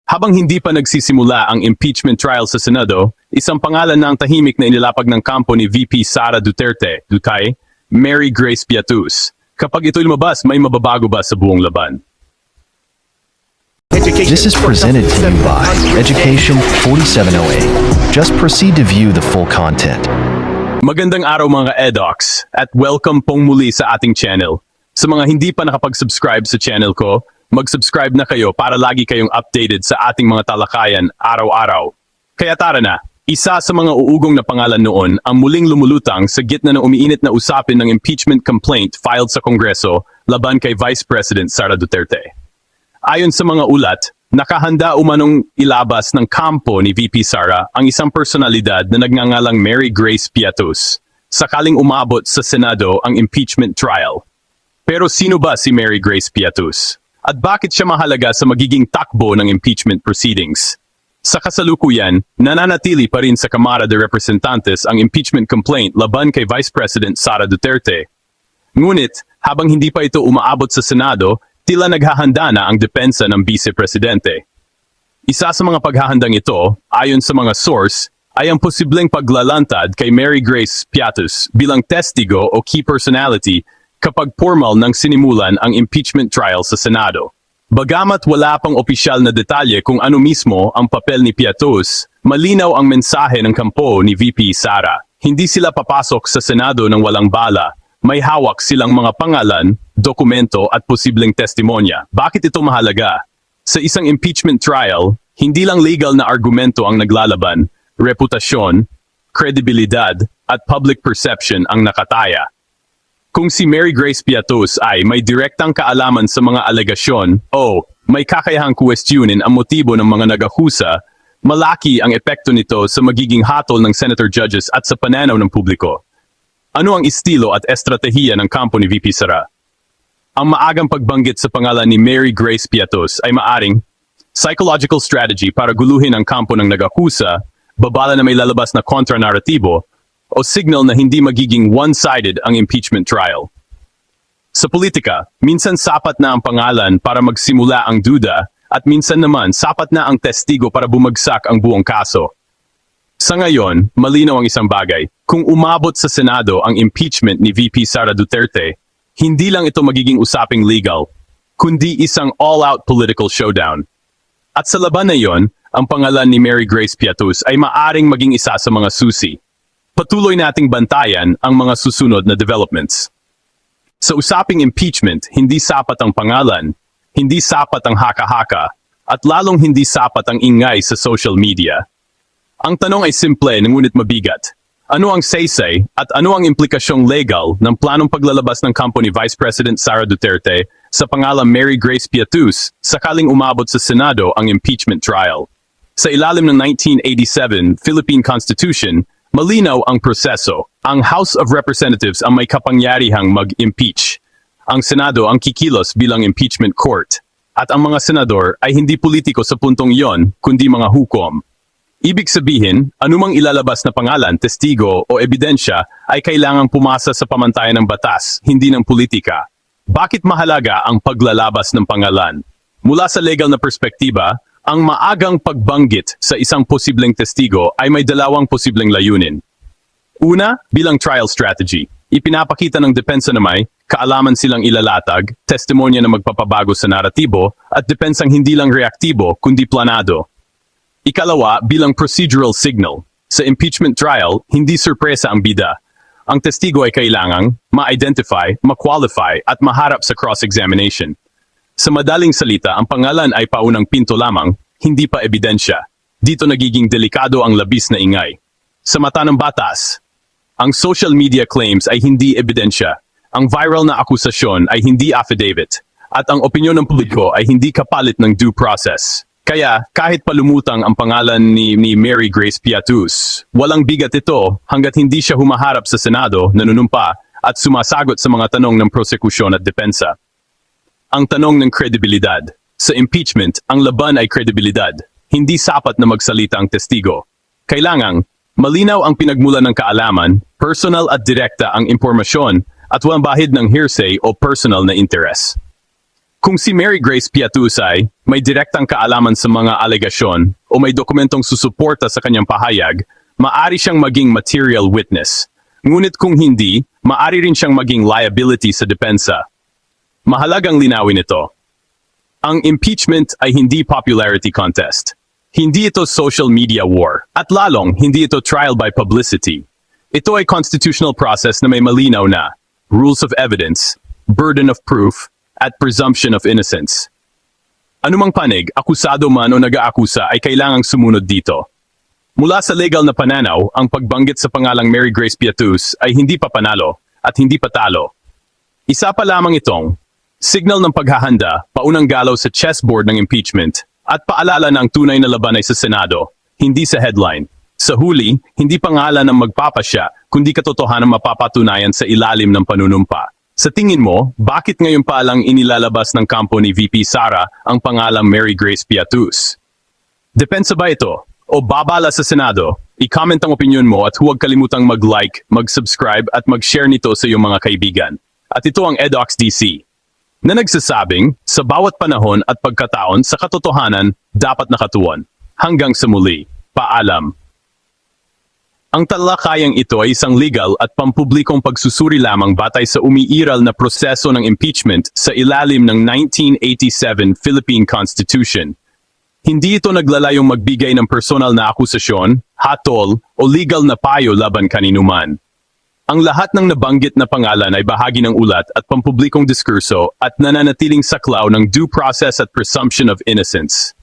Habang hindi pa nagsisimula ang impeachment trial sa Senado, isang pangalan na ang tahimik na inilapag ng kampo ni VP Sara Duterte, Mary Grace Piatus. Kapag ito'y lumabas, may mababago ba sa buong laban? This is presented to you by Education 4708. Just proceed to view the full content. Magandang araw mga edocs at welcome pong muli sa ating channel. Sa mga hindi pa nakapag-subscribe sa channel ko, mag-subscribe na kayo para lagi kayong updated sa ating mga talakayan araw-araw. Kaya tara na, isa sa mga uugong na pangalan noon ang muling lumulutang sa gitna ng umiinit na usapin ng impeachment complaint filed sa Kongreso laban kay Vice President Sara Duterte. Ayon sa mga ulat, nakahanda umanong ilabas ng kampo ni VP Sara ang isang personalidad na nagngangalang Mary Grace Piatus, sakaling umabot sa Senado ang impeachment trial. Pero sino ba si Mary Grace Piatus? At bakit siya mahalaga sa magiging takbo ng impeachment proceedings? Sa kasalukuyan, nananatili pa rin sa Kamara de Representantes ang impeachment complaint laban kay Vice President Sara Duterte. Ngunit, habang hindi pa ito umaabot sa Senado, tila naghahanda na ang depensa ng Vice Presidente. Isa sa mga paghahandang ito, ayon sa mga source, ay ang posibleng paglalantad kay Mary Grace Piatus bilang testigo o key personality kapag formal nang sinimulan ang impeachment trial sa Senado. Bagamat wala pang opisyal na detalye kung ano mismo ang papel ni Piatus, malinaw ang mensahe ng kampo ni VP Sara. Hindi sila papasok sa Senado ng walang bala. May hawak silang mga pangalan, dokumento at posibleng testimonya. Bakit ito mahalaga? Sa isang impeachment trial, hindi lang legal na argumento ang naglalaban, reputasyon, kredibilidad at public perception ang nakataya. Kung si Mary Grace Piatus ay may direktang kaalaman sa mga alegasyon o may kakayahang questionin ang motibo ng mga nag-akusa, malaki ang epekto nito sa magiging hatol ng senator judges at sa pananaw ng publiko. Ano ang estilo at estratehiya ng kampo ni VP Sara? Ang maagang pagbanggit sa pangalan ni Mary Grace Piatus ay maaring psychological strategy para guluhin ang kampo ng nag-akusa, babala na may lalabas na kontra-naratibo, o signal na hindi magiging one-sided ang impeachment trial. Sa politika, minsan sapat na ang pangalan para magsimula ang duda at minsan naman sapat na ang testigo para bumagsak ang buong kaso. Sa ngayon, malinaw ang isang bagay. Kung umabot sa Senado ang impeachment ni VP Sara Duterte, hindi lang ito magiging usaping legal, kundi isang all-out political showdown. At sa laban na iyon, ang pangalan ni Mary Grace Piatus ay maaring maging isa sa mga susi. Patuloy nating bantayan ang mga susunod na developments. Sa usaping impeachment, hindi sapat ang pangalan, hindi sapat ang haka-haka, at lalong hindi sapat ang ingay sa social media. Ang tanong ay simple ngunit mabigat. Ano ang saysay at ano ang implikasyong legal ng planong paglalabas ng kampo ni Vice President Sara Duterte sa pangalang Mary Grace Piatus sakaling umabot sa Senado ang impeachment trial? Sa ilalim ng 1987 Philippine Constitution, malinaw ang proseso. Ang House of Representatives ang may kapangyarihang mag-impeach. Ang Senado ang kikilos bilang impeachment court. At ang mga senador ay hindi politiko sa puntong iyon, kundi mga hukom. Ibig sabihin, anumang ilalabas na pangalan, testigo o ebidensya ay kailangang pumasa sa pamantayan ng batas, hindi ng politika. Bakit mahalaga ang paglalabas ng pangalan? Mula sa legal na perspektiba, ang maagang pagbanggit sa isang posibleng testigo ay may dalawang posibleng layunin. Una, bilang trial strategy. Ipinapakita ng depensa na may kaalaman silang ilalatag, testimonya na magpapabago sa naratibo, at depensang hindi lang reaktibo kundi planado. Ikalawa, bilang procedural signal. Sa impeachment trial, hindi sorpresa ang bida. Ang testigo ay kailangang ma-identify, ma-qualify at maharap sa cross-examination. Sa madaling salita, ang pangalan ay paunang pinto lamang, hindi pa ebidensya. Dito nagiging delikado ang labis na ingay. Sa mata ng batas, ang social media claims ay hindi ebidensya. Ang viral na akusasyon ay hindi affidavit. At ang opinyon ng publiko ay hindi kapalit ng due process. Kaya, kahit palumutang ang pangalan ni Mary Grace Piatus, walang bigat ito hanggat hindi siya humaharap sa Senado, nanunumpa, at sumasagot sa mga tanong ng prosekusyon at depensa. Ang tanong ng kredibilidad. Sa impeachment, ang laban ay kredibilidad. Hindi sapat na magsalita ang testigo. Kailangang, malinaw ang pinagmulan ng kaalaman, personal at direkta ang impormasyon, at walang bahid ng hearsay o personal na interes. Kung si Mary Grace Piatusay may direktang kaalaman sa mga alegasyon o may dokumentong susuporta sa kanyang pahayag, maari siyang maging material witness. Ngunit kung hindi, maari rin siyang maging liability sa depensa. Mahalagang linawin ito. Ang impeachment ay hindi popularity contest. Hindi ito social media war. At lalong, hindi ito trial by publicity. Ito ay constitutional process na may malinaw na rules of evidence, burden of proof, at presumption of innocence. Anumang panig, akusado man o nag-aakusa ay kailangang sumunod dito. Mula sa legal na pananaw, ang pagbanggit sa pangalang Mary Grace Piatus ay hindi pa panalo at hindi pa talo. Isa pa lamang itong signal ng paghahanda, paunang galaw sa chessboard ng impeachment, at paalala na ang tunay na laban ay sa Senado, hindi sa headline. Sa huli, hindi pangalan ang magpapasya, kundi katotohanan mapapatunayan sa ilalim ng panunumpa. Sa tingin mo, bakit ngayon pa lang inilalabas ng kampo ni VP Sara ang pangalang Mary Grace Piatus? Depensa ba ito? O babala sa Senado? I-comment ang opinion mo at huwag kalimutang mag-like, mag-subscribe at mag-share nito sa iyong mga kaibigan. At ito ang Edox DC, na nagsasabing, sa bawat panahon at pagkataon sa katotohanan, dapat nakatuon. Hanggang sa muli, paalam. Ang talakayang ito ay isang legal at pampublikong pagsusuri lamang batay sa umiiral na proseso ng impeachment sa ilalim ng 1987 Philippine Constitution. Hindi ito naglalayong magbigay ng personal na akusasyon, hatol, o legal na payo laban kaninuman. Ang lahat ng nabanggit na pangalan ay bahagi ng ulat at pampublikong diskurso at nananatiling saklaw ng due process at presumption of innocence.